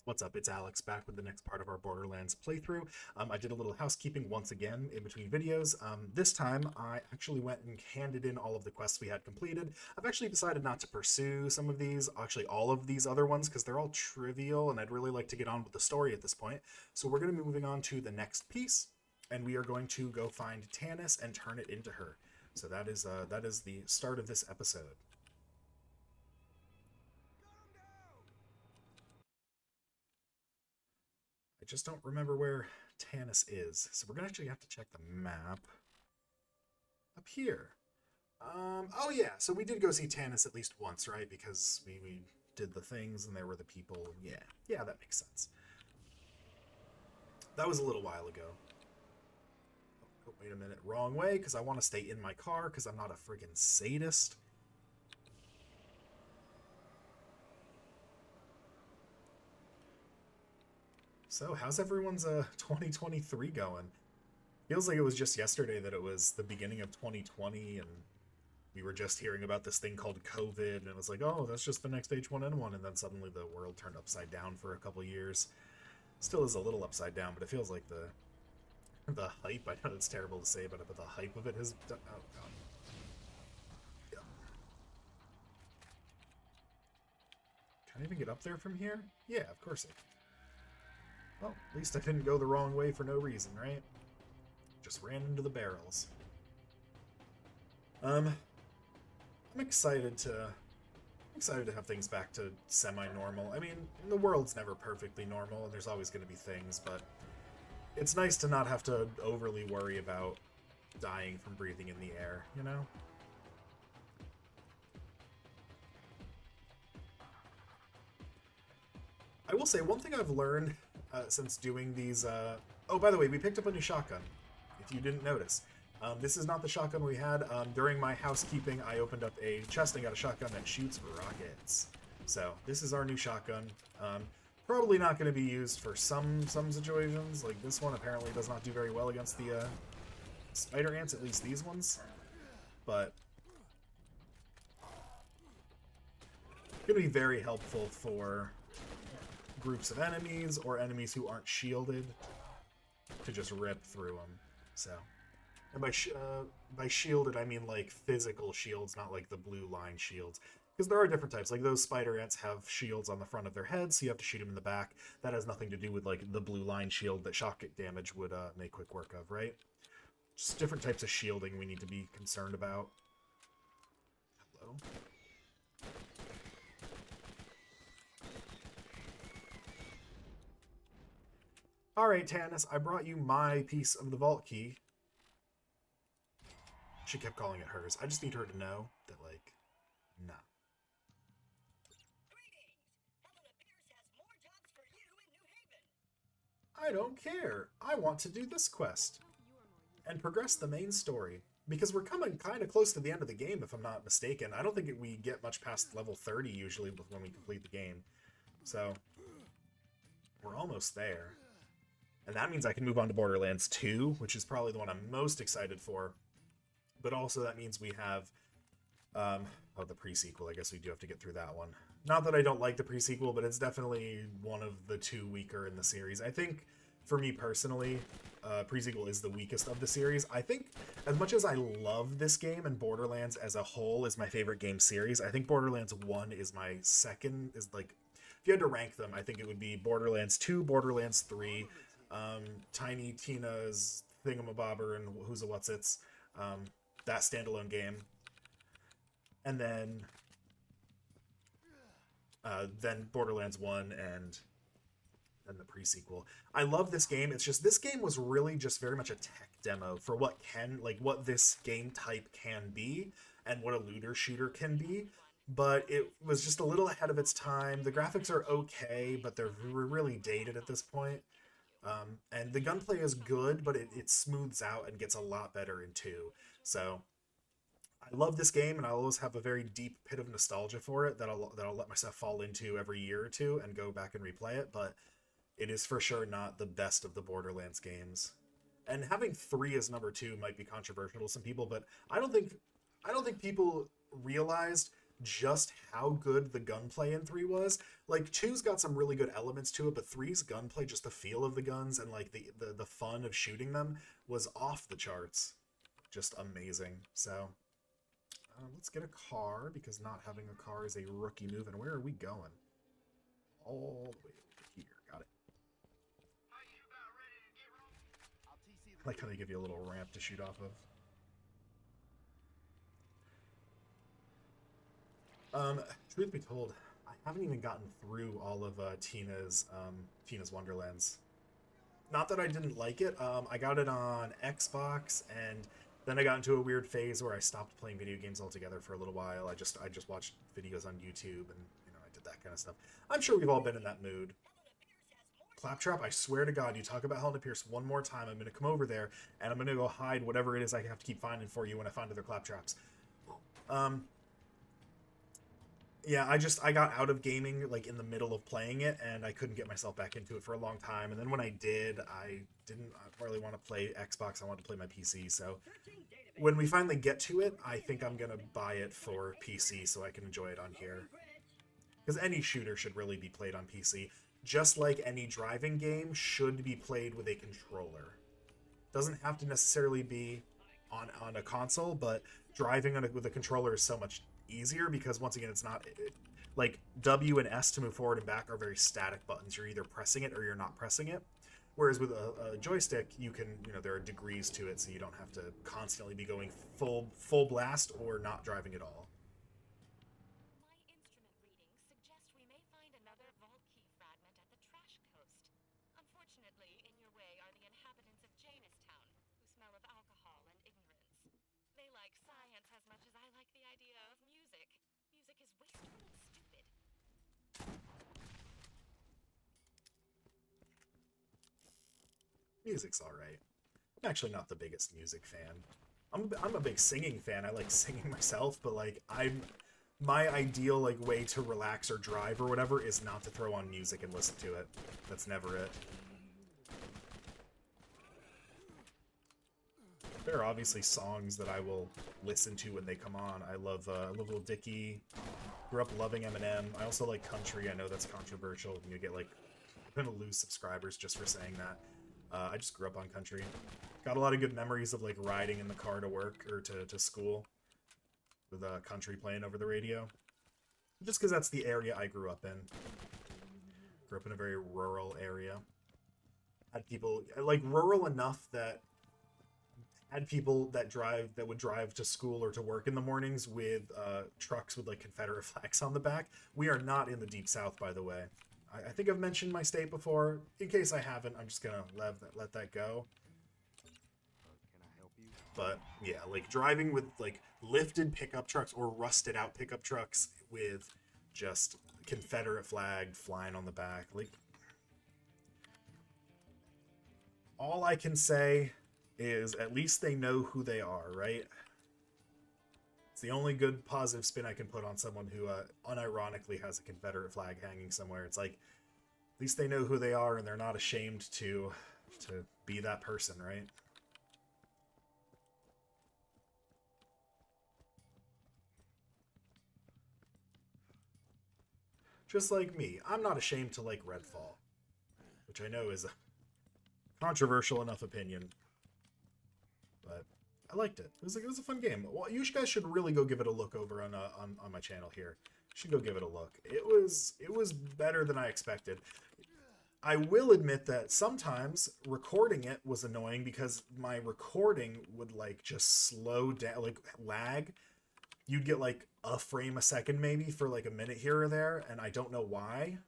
What's up? It's Alex back with the next part of our Borderlands playthrough. I did a little housekeeping once again in between videos. This time I actually went and handed in all of the quests we had completed. I've actually decided not to pursue some of these, actually all of these other ones, because they're all trivial and I'd really like to get on with the story at this point. So we're going to be moving on to the next piece, and we are going to go find Tannis and turn it into her. So that is the start of this episode. I just don't remember where Tannis is. So we're going to actually have to check the map. Up here. Oh yeah, so we did go see Tannis at least once, right? Because we did the things and there were the people. Yeah, that makes sense. That was a little while ago. Oh, wait a minute. Wrong way, because I want to stay in my car, because I'm not a friggin' sadist. So, how's everyone's 2023 going? Feels like it was just yesterday that it was the beginning of 2020, and we were just hearing about this thing called COVID, and it was like, oh, that's just the next H1N1, and then suddenly the world turned upside down for a couple years. Still is a little upside down, but it feels like the hype. I know it's terrible to say about it, but the hype of it has. Oh god. Yeah. Can I even get up there from here? Yeah, of course I can. Well, at least I didn't go the wrong way for no reason, right? Just ran into the barrels. Um, I'm excited to have things back to semi-normal. I mean, the world's never perfectly normal, and there's always going to be things, but it's nice to not have to overly worry about dying from breathing in the air, you know? I will say, one thing I've learned since doing these... Oh, by the way, we picked up a new shotgun, if you didn't notice. This is not the shotgun we had. During my housekeeping, I opened up a chest and got a shotgun that shoots rockets. So, this is our new shotgun. Probably not going to be used for some situations. Like, this one apparently does not do very well against the spider ants, at least these ones. But going to be very helpful for groups of enemies or enemies who aren't shielded to just rip through them. So, and by shielded I mean like physical shields, not like the blue line shields. Because there are different types. Like those spider ants have shields on the front of their heads, so you have to shoot them in the back. That has nothing to do with like the blue line shield that shock damage would make quick work of, right? Just different types of shielding we need to be concerned about. Hello. Alright, Tannis, I brought you my piece of the vault key. She kept calling it hers. I just need her to know that, like, nah. I don't care. I want to do this quest and progress the main story. Because we're coming kind of close to the end of the game, if I'm not mistaken. I don't think we get much past level 30 usually when we complete the game. So, we're almost there. And that means I can move on to Borderlands 2, which is probably the one I'm most excited for. But also that means we have, oh, the pre-sequel. I guess we do have to get through that one. Not that I don't like the pre-sequel, but it's definitely one of the two weaker in the series. I think, for me personally, pre-sequel is the weakest of the series. I think, as much as I love this game and Borderlands as a whole is my favorite game series, I think Borderlands 1 is my second, is like, if you had to rank them, I think it would be Borderlands 2, Borderlands 3, Tiny Tina's Thingamabobber and Who's a What's It's, that standalone game, and then Borderlands 1 and then the pre-sequel. I love this game. It's just this game was really just very much a tech demo for what this game type can be and what a looter shooter can be. But it was just a little ahead of its time. The graphics are okay, but they're really dated at this point. And the gunplay is good, but it smooths out and gets a lot better in 2. So I love this game, and I'll always have a very deep pit of nostalgia for it that I'll let myself fall into every year or two and go back and replay it. But it is for sure not the best of the Borderlands games. And having 3 as number 2 might be controversial to some people, but I don't think people realized just how good the gunplay in 3 was. Like, 2's got some really good elements to it, but 3's gunplay, just the feel of the guns and like the fun of shooting them was off the charts. Just amazing. So let's get a car, because not having a car is a rookie move. And where are we going? All the way over here. Got it. I like how they give you a little ramp to shoot off of. Truth be told, I haven't even gotten through all of Tina's Wonderlands. Not that I didn't like it. I got it on Xbox, and then I got into a weird phase where I stopped playing video games altogether for a little while. I just watched videos on YouTube, and I did that kind of stuff. I'm sure we've all been in that mood. Claptrap, I swear to God, you talk about Helena Pierce one more time, I'm going to come over there, and I'm going to go hide whatever it is I have to keep finding for you when I find other Claptraps. Yeah, I got out of gaming, like, in the middle of playing it, and I couldn't get myself back into it for a long time, and then when I did, I didn't really want to play Xbox, I wanted to play my PC, so when we finally get to it, I think I'm going to buy it for PC so I can enjoy it on here. Because any shooter should really be played on PC. Just like any driving game should be played with a controller. Doesn't have to necessarily be on a console, but driving with a controller is so much easier because, once again, it's not... like, W and S to move forward and back are very static buttons. You're either pressing it or you're not pressing it. Whereas with a joystick, you can, there are degrees to it, so you don't have to constantly be going full blast or not driving at all. Music's alright. I'm actually not the biggest music fan. I'm a big singing fan. I like singing myself, but like my ideal like way to relax or drive or whatever is not to throw on music and listen to it. That's never it. There are obviously songs that I will listen to when they come on. I love Lil Dicky. Grew up loving Eminem. I also like country. I know that's controversial. You get like, I'm gonna lose subscribers just for saying that. I just grew up on country. Got a lot of good memories of like riding in the car to work or to school with country playing over the radio. Just because that's the area I grew up in. Grew up in a very rural area. Had people, like, rural enough that had people that would drive to school or to work in the mornings with trucks with like Confederate flags on the back. We are not in the Deep South, by the way. I think I've mentioned my state before. In case I haven't, I'm just gonna let that go. Can I help you? But yeah, like driving with like lifted pickup trucks or rusted out pickup trucks with just Confederate flag flying on the back. Like, all I can say is at least they know who they are, right? It's the only good positive spin I can put on someone who unironically has a Confederate flag hanging somewhere. It's like, at least they know who they are and they're not ashamed to be that person, right? Just like me, I'm not ashamed to like Redfall, which I know is a controversial enough opinion, but I liked it. It was a fun game. Well, you guys should really go give it a look over on my channel here. You should go give it a look. It was better than I expected. I will admit that sometimes recording it was annoying because my recording would like just slow down, like lag. You'd get like a frame a second maybe for like a minute here or there, and I don't know why.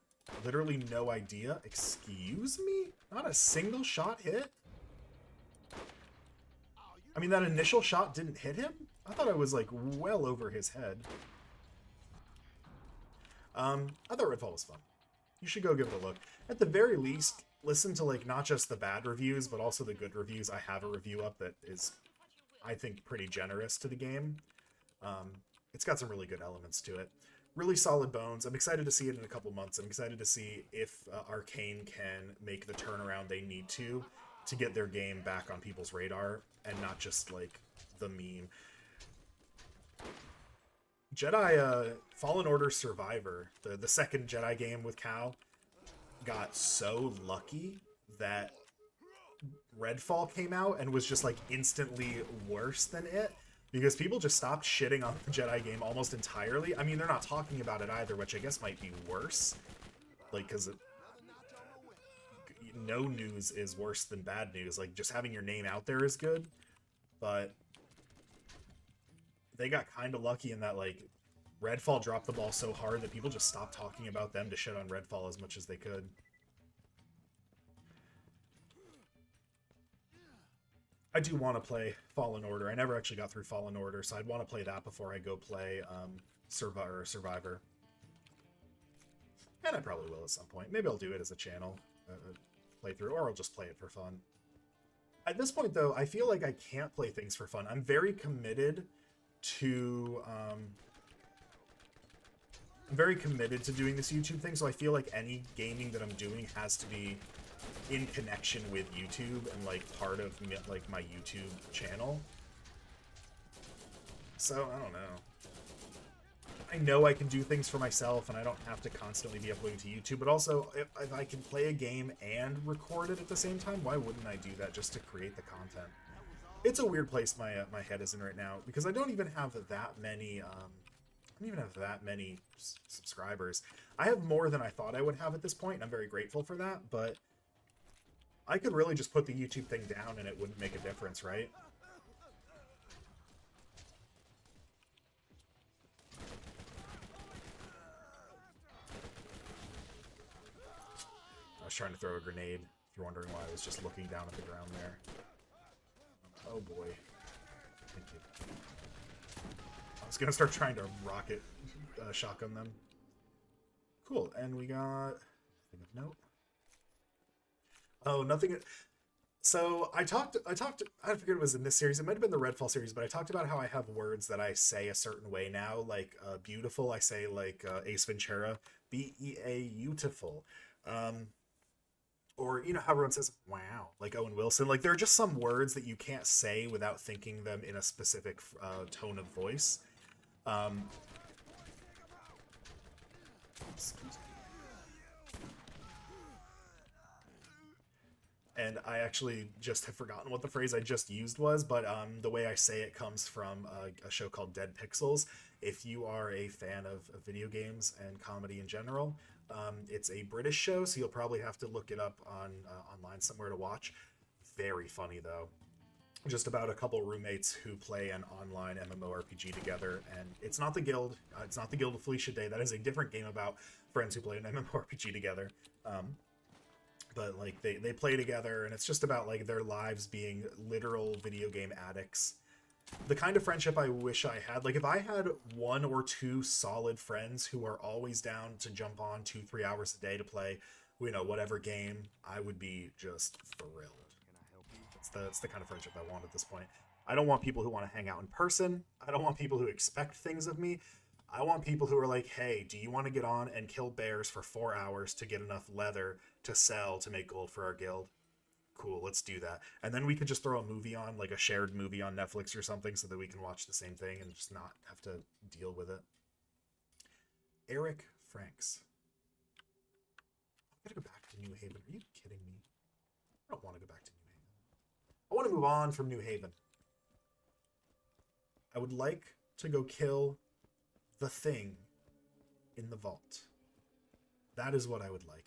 Literally no idea. Excuse me? Not a single shot hit? I mean, that initial shot didn't hit him? I thought I was, like, well over his head. I thought Redfall was fun. You should go give it a look. At the very least, listen to, like, not just the bad reviews, but also the good reviews. I have a review up that is, I think, pretty generous to the game. It's got some really good elements to it. Really solid bones. I'm excited to see it in a couple months. I'm excited to see if Arcane can make the turnaround they need to get their game back on people's radar and not just like the meme. Jedi Fallen Order Survivor, the second Jedi game with Cal, got so lucky that Redfall came out and was just like instantly worse than it because people just stopped shitting on the Jedi game almost entirely. I mean, they're not talking about it either, which I guess might be worse. Like, because no news is worse than bad news. Like, just having your name out there is good, but they got kind of lucky in that, like, Redfall dropped the ball so hard that people just stopped talking about them to shit on Redfall as much as they could. I do want to play Fallen Order. I never actually got through Fallen Order, so I'd want to play that before I go play Survivor. And I probably will at some point. Maybe I'll do it as a channel playthrough, or I'll just play it for fun. At this point, though, I feel like I can't play things for fun. I'm very committed to... I'm very committed to doing this YouTube thing, so I feel like any gaming that I'm doing has to be in connection with YouTube and like part of like my YouTube channel. So I don't know. I know I can do things for myself and I don't have to constantly be uploading to YouTube, but also if I can play a game and record it at the same time, why wouldn't I do that just to create the content? It's a weird place my head is in right now because I don't even have that many subscribers. I have more than I thought I would have at this point, and I'm very grateful for that, but I could really just put the YouTube thing down and it wouldn't make a difference, right? I was trying to throw a grenade, if you're wondering why I was just looking down at the ground there. Oh boy. Thank you. I was gonna start trying to rocket shotgun them. Cool, and we got nothing of note. Oh, nothing. So I forget it was in this series. It might have been the Redfall series, but I talked about how I have words that I say a certain way now. Like beautiful, I say like Ace Ventura, B-E-A-beautiful. Or, you know, how everyone says, wow, like Owen Wilson. Like, there are just some words that you can't say without thinking them in a specific tone of voice. Excuse me. And I actually just have forgotten what the phrase I just used was, but the way I say it comes from a show called Dead Pixels. If you are a fan of video games and comedy in general, it's a British show, so you'll probably have to look it up on online somewhere to watch. Very funny, though. Just about a couple roommates who play an online MMORPG together, and it's not the Guild. It's not the Guild of Felicia Day. That is a different game about friends who play an MMORPG together. But like they play together, and it's just about like their lives being literal video game addicts. The kind of friendship I wish I had. Like if I had 1 or 2 solid friends who are always down to jump on 2-3 hours a day to play, you know, whatever game, I would be just thrilled. That's the kind of friendship I want at this point. I don't want people who want to hang out in person. I don't want people who expect things of me. I want people who are like, hey, do you want to get on and kill bears for 4 hours to get enough leather to sell to make gold for our guild? Cool, let's do that. And then we could just throw a movie on, like a shared movie on Netflix or something, so that we can watch the same thing and just not have to deal with it. Eric Franks. I gotta go back to New Haven. Are you kidding me? I don't want to go back to New Haven. I want to move on from New Haven. I would like to go kill the thing in the vault. That is what I would like.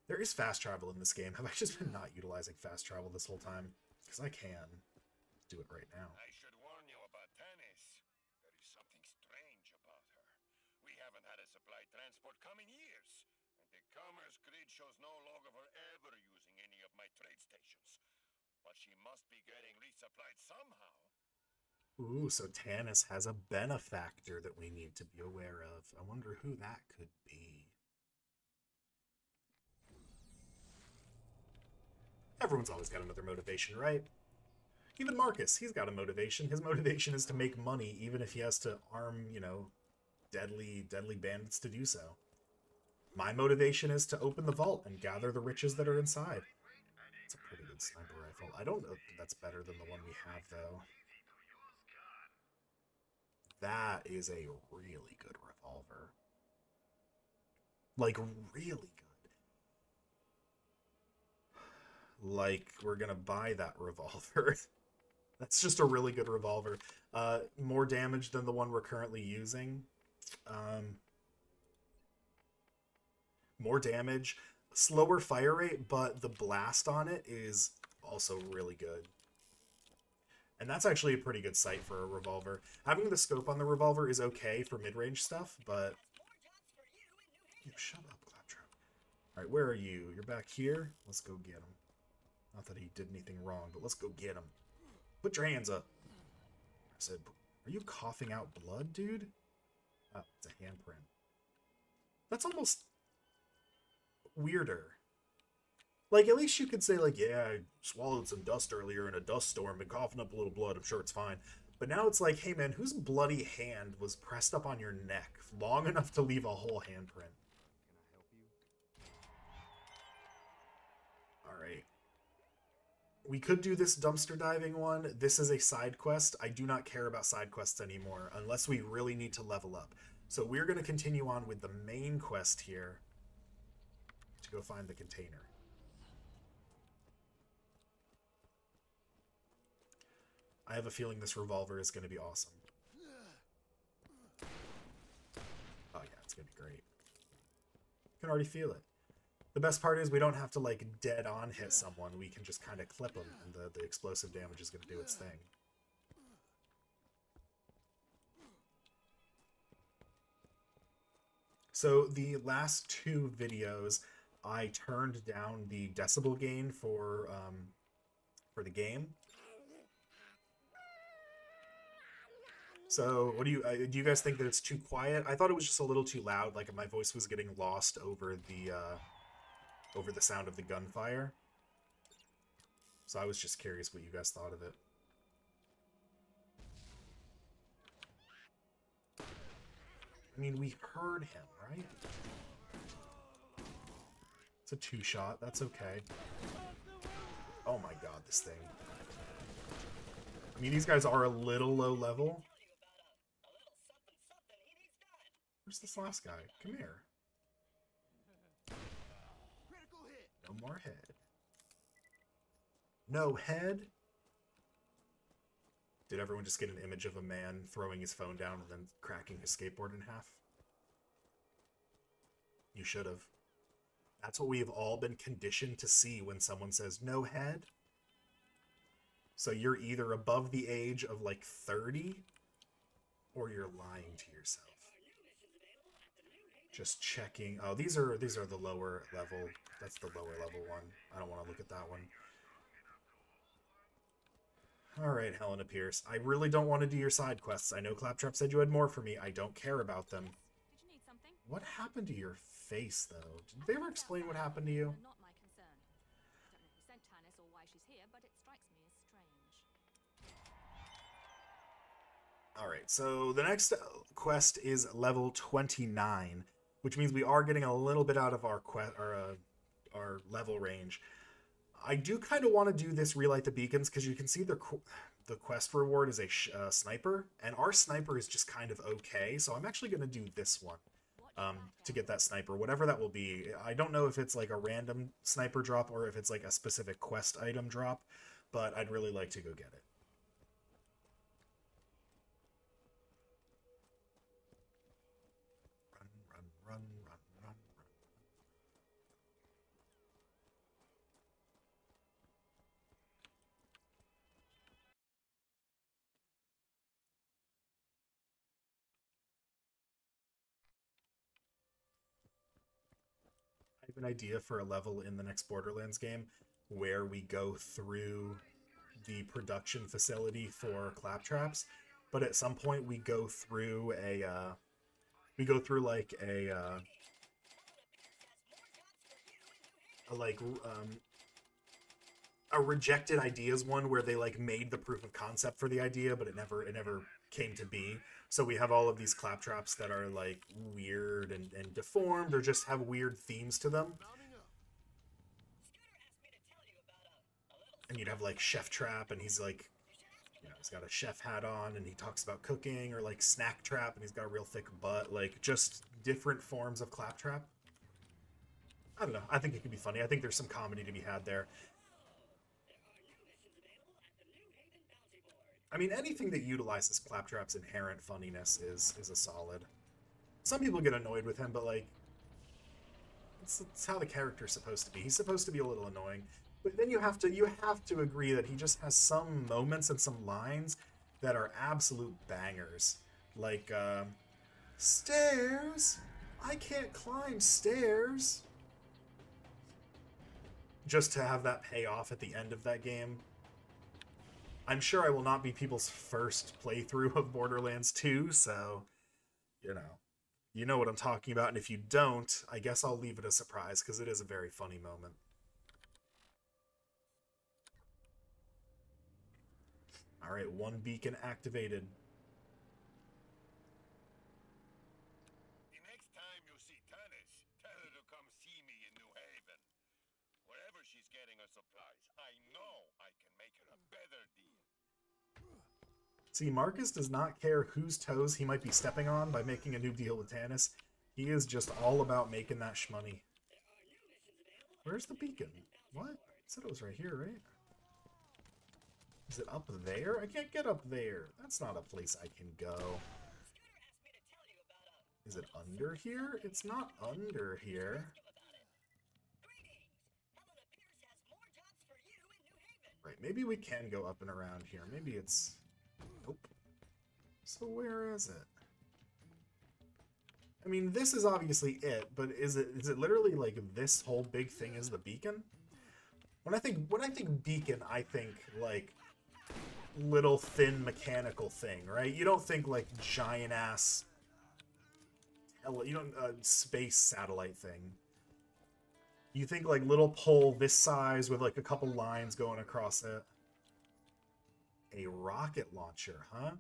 There is fast travel in this game. Have I just been not utilizing fast travel this whole time? Because I can do it right now. I should warn you about Tannis. There is something strange about her. We haven't had a supply transport come in years, and the commerce grid shows no log of her ever using any of my trade stations. But she must be getting resupplied somehow. Ooh, so Tannis has a benefactor that we need to be aware of. I wonder who that could be. Everyone's always got another motivation, right? Even Marcus, he's got a motivation. His motivation is to make money, even if he has to arm, you know, deadly bandits to do so. My motivation is to open the vault and gather the riches that are inside. It's a pretty good sniper rifle. I don't know if that's better than the one we have, though. That is a really good revolver. Like, really good. Like, we're gonna buy that revolver. That's just a really good revolver. More damage than the one we're currently using. More damage. Slower fire rate, but the blast on it is also really good. And that's actually a pretty good sight for a revolver. Having the scope on the revolver is okay for mid-range stuff, but... Yo, shut up, Claptrap. Alright, where are you? You're back here? Let's go get him. Not that he did anything wrong, but let's go get him. Put your hands up. I said, are you coughing out blood, dude? Oh, it's a handprint. That's almost weirder. Like, at least you could say, like, yeah, I swallowed some dust earlier in a dust storm and coughing up a little blood. I'm sure it's fine. But now it's like, hey, man, whose bloody hand was pressed up on your neck long enough to leave a whole handprint? Alright. We could do this dumpster diving one. This is a side quest. I do not care about side quests anymore unless we really need to level up. So we're going to continue on with the main quest here to go find the container. I have a feeling this revolver is going to be awesome. Oh yeah, it's going to be great. I can already feel it. The best part is we don't have to like dead on hit someone. We can just kind of clip them and the explosive damage is going to do its thing. So the last two videos, I turned down the decibel gain for the game. So what do you guys think that it's too quiet? I thought it was just a little too loud, like my voice was getting lost over the sound of the gunfire. So I was just curious what you guys thought of it. I mean, we heard him, right? It's a two-shot. That's okay. Oh my god, this thing. I mean, these guys are a little low level. Where's this last guy? Come here. No more head. No head? Did everyone just get an image of a man throwing his phone down and then cracking his skateboard in half? You should have. That's what we have all been conditioned to see when someone says no head. So you're either above the age of like 30 or you're lying to yourself. Just checking. Oh, these are the lower level. That's the lower level one. I don't want to look at that one. Alright, Helena Pierce. I really don't want to do your side quests. I know Claptrap said you had more for me. I don't care about them. Did you need something? What happened to your face, though? Did they ever explain what happened to you? Not my concern. I don't know who sent Tannis or why she's here, but it strikes me as strange. Alright, so the next quest is level 29, which means we are getting a little bit out of our level range. I do kind of want to do this relight the beacons because you can see the quest reward is a sniper, and our sniper is just kind of okay, so I'm actually going to do this one to get that sniper, whatever that will be. I don't know if it's like a random sniper drop or if it's like a specific quest item drop, but I'd really like to go get it. Run. I have an idea for a level in the next Borderlands game where we go through the production facility for claptraps, but at some point we go through like a rejected ideas one where they like made the proof of concept for the idea, but it never came to be. So we have all of these claptraps that are like weird and deformed or just have weird themes to them. And you'd have like Chef Trap, and he's like You know, he's got a chef hat on and he talks about cooking, or like snack trap and he's got a real thick butt. Like, just different forms of claptrap. I don't know. I think it could be funny. I think there's some comedy to be had there. I mean, anything that utilizes Claptrap's inherent funniness is a solid. Some people get annoyed with him, but like, it's how the character's supposed to be. He's supposed to be a little annoying, but then you have to agree that he just has some moments and some lines that are absolute bangers. Like, stairs. I can't climb stairs. Just to have that pay off at the end of that game. I'm sure I will not be people's first playthrough of Borderlands 2, so, you know what I'm talking about, and if you don't, I guess I'll leave it a surprise, because it is a very funny moment. Alright, one beacon activated. The next time you see Tannis, tell her to come see me in New Haven. Wherever she's getting her supplies, I know I can make her a better deal. See, Marcus does not care whose toes he might be stepping on by making a new deal with Tannis. He is just all about making that shmoney. Where's the beacon? What? I said it was right here, right? Is it up there? I can't get up there. That's not a place I can go. Is it under here? It's not under here. Right, maybe we can go up and around here. Maybe it's... Nope. So where is it? I mean, this is obviously it, but is it literally like this whole big thing is the beacon? When I think beacon, I think like little thin mechanical thing, right? You don't think like giant ass, you don't space satellite thing. You think like little pole this size with like a couple lines going across it. A rocket launcher, huh?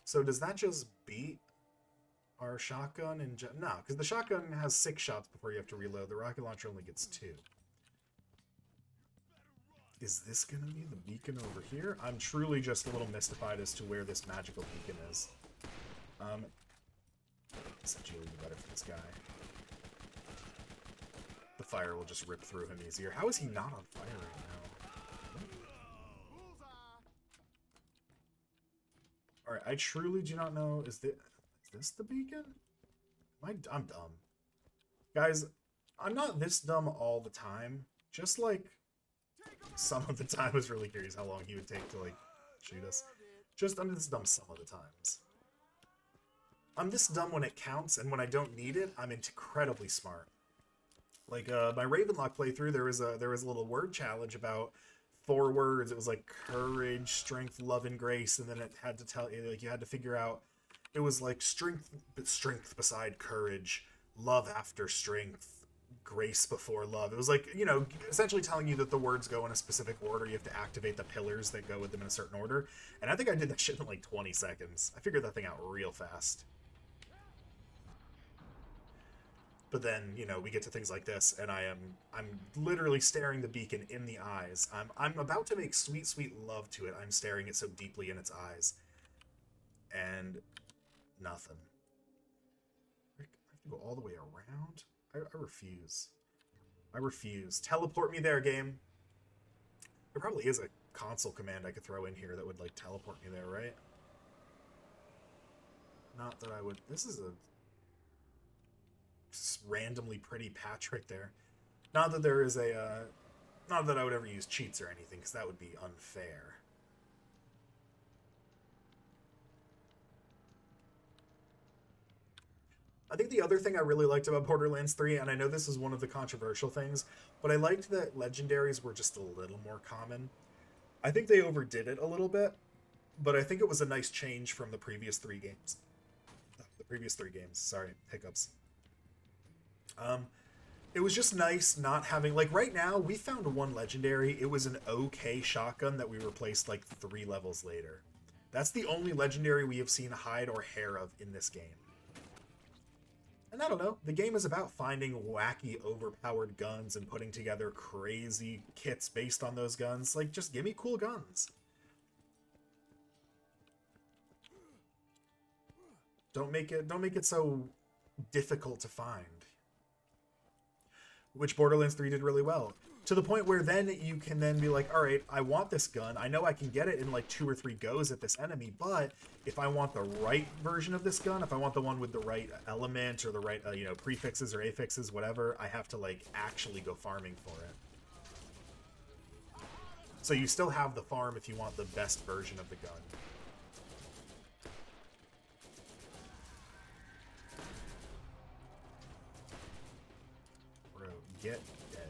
So does that just beat our shotgun? No, because the shotgun has 6 shots before you have to reload. The rocket launcher only gets 2. Is this gonna be the beacon over here? I'm truly just a little mystified as to where this magical beacon is. Essentially be better for this guy. The fire will just rip through him easier. How is he not on fire right now? Alright, I truly do not know. Is this the beacon? I'm dumb. Guys, I'm not this dumb all the time. Just like some of the time. I was really curious how long he would take to like shoot us. I'm this dumb some of the times. I'm this dumb when it counts, and when I don't need it, I'm incredibly smart. Like my Ravenlock playthrough, there was a little word challenge about 4 words. It was like courage, strength, love, and grace, and then it had to tell you, like, you had to figure out, it was like strength beside courage, love after strength, grace before love. It was like, essentially telling you that the words go in a specific order. You have to activate the pillars that go with them in a certain order. And I think I did that shit in like 20 seconds. I figured that thing out real fast. But then, we get to things like this, and I'm literally staring the beacon in the eyes. I'm about to make sweet, sweet love to it. I'm staring it so deeply in its eyes. And nothing. I have to go all the way around? I refuse. I refuse. Teleport me there, game. There probably is a console command I could throw in here that would, like, teleport me there, right? Not that I would... This is a randomly pretty patch right there. Not that there is a... not that I would ever use cheats or anything, because that would be unfair. I think the other thing I really liked about Borderlands 3, and I know this is one of the controversial things, but I liked that legendaries were just a little more common. I think they overdid it a little bit, but I think it was a nice change from the previous 3 games. The previous 3 games, sorry, hiccups. It was just nice not having, like, right now, we found one legendary. It was an okay shotgun that we replaced, like, 3 levels later. That's the only legendary we have seen hide or hair of in this game. And I don't know, the game is about finding wacky, overpowered guns and putting together crazy kits based on those guns. Like, just give me cool guns. Don't make it so difficult to find. Which Borderlands 3 did really well. To the point where then you can then be like, all right, I want this gun. I know I can get it in like 2 or 3 goes at this enemy, but if I want the right version of this gun, if I want the one with the right element or the right, you know, prefixes or affixes, whatever, I have to like actually go farming for it. So you still have the farm if you want the best version of the gun. Bro, get dead.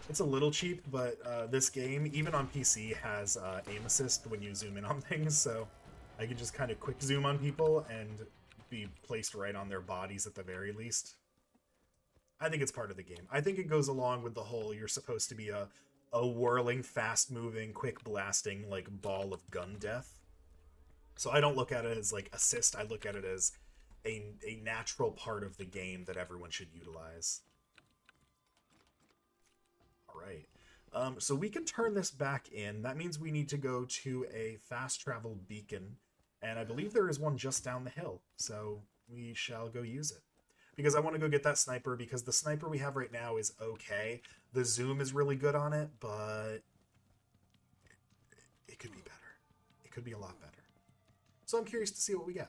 It's a little cheap, but this game, even on PC, has aim assist when you zoom in on things, so I can just kind of quick zoom on people and be placed right on their bodies at the very least. I think it's part of the game. I think it goes along with the whole you're supposed to be a whirling, fast-moving, quick-blasting, like, ball of gun death. So I don't look at it as, like, assist. I look at it as a natural part of the game that everyone should utilize. Alright. So we can turn this back in. That means we need to go to a fast-travel beacon. And I believe there is one just down the hill. So we shall go use it. Because I want to go get that sniper, because the sniper we have right now is okay. The zoom is really good on it, but it could be better. It could be a lot better. So I'm curious to see what we get.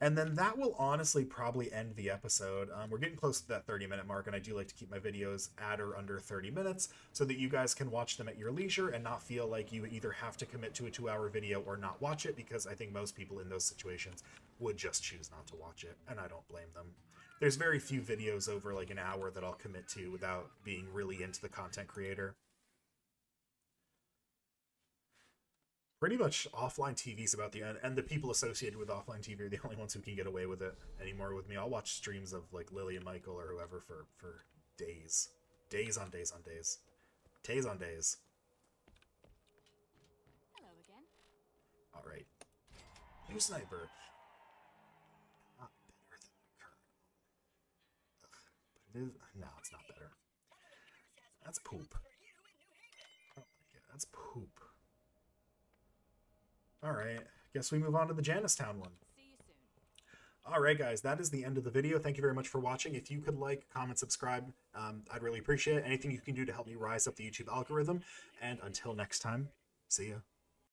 And then that will honestly probably end the episode. We're getting close to that 30-minute mark, and I do like to keep my videos at or under 30 minutes so that you guys can watch them at your leisure and not feel like you either have to commit to a 2-hour video or not watch it, because I think most people in those situations would just choose not to watch it, and I don't blame them. There's very few videos over like an hour that I'll commit to without being really into the content creator. Pretty much offline TV's about the end, and the people associated with offline TV are the only ones who can get away with it anymore with me. I'll watch streams of like Lily and Michael or whoever for days. Days on days on days. Days on days. Hello again. Alright. New sniper. Not better than the current one. But it is... No, it's not better. That's poop. I don't like it. That's poop. Alright, guess we move on to the Janistown one. See you soon. Alright guys, that is the end of the video. Thank you very much for watching. If you could like, comment, subscribe, I'd really appreciate it. Anything you can do to help me rise up the YouTube algorithm. And until next time, see ya.